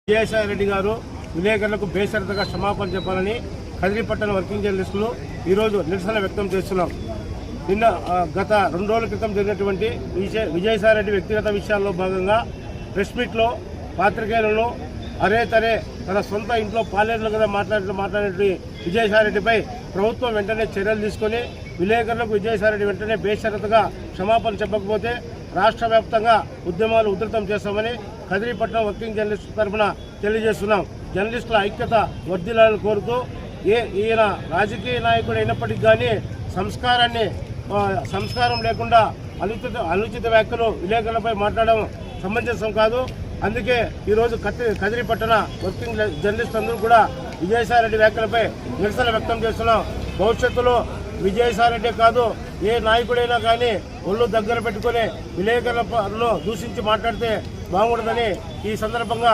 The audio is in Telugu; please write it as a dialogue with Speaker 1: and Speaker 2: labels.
Speaker 1: విజయసాయి రెడ్డి గారు విలేకరులకు బేషరతుగా క్షమాపణ చెప్పాలని కదిరి పట్టణ వర్కింగ్ జర్నలిస్టులు ఈరోజు నిరసన వ్యక్తం చేస్తున్నాం. నిన్న గత 2 రోజుల క్రితం జరిగినటువంటి విజయసాయి రెడ్డి వ్యక్తిగత విషయాల్లో భాగంగా ప్రెస్ మీట్లో పాత్రికేయులను అరే తరే తన సొంత ఇంట్లో పాలేరులు కదా మాట్లాడినటువంటి విజయసాయి రెడ్డిపై ప్రభుత్వం వెంటనే చర్యలు తీసుకొని విలేకరులకు విజయసాయి రెడ్డి వెంటనే బేషరతుగా క్షమాపణ చెప్పకపోతే రాష్ట్ర వ్యాప్తంగా ఉద్యమాలు ఉధృతం చేస్తామని కదిరి పట్టణ వర్కింగ్ జర్నలిస్టు తరఫున తెలియజేస్తున్నాం. జర్నలిస్టుల ఐక్యత వర్ధిల్లాలని కోరుతూ ఈయన రాజకీయ నాయకుడు అయినప్పటికీ కానీ సంస్కారం లేకుండా అనుచిత వ్యాఖ్యలు విలేకరులపై మాట్లాడడం సమంజసం కాదు. అందుకే ఈరోజు కదిరి పట్టణ వర్కింగ్ జర్నలిస్ట్ అందరూ కూడా విజయసాయి రెడ్డి వ్యాఖ్యలపై నిరసన వ్యక్తం చేస్తున్నాం. భవిష్యత్తులో విజయసాయి రెడ్డి కాదు ఏ నాయకుడైనా కానీ ఒళ్ళు దగ్గర పెట్టుకుని విలేకరులను దూషించి మాట్లాడితే బాగుండదని ఈ సందర్భంగా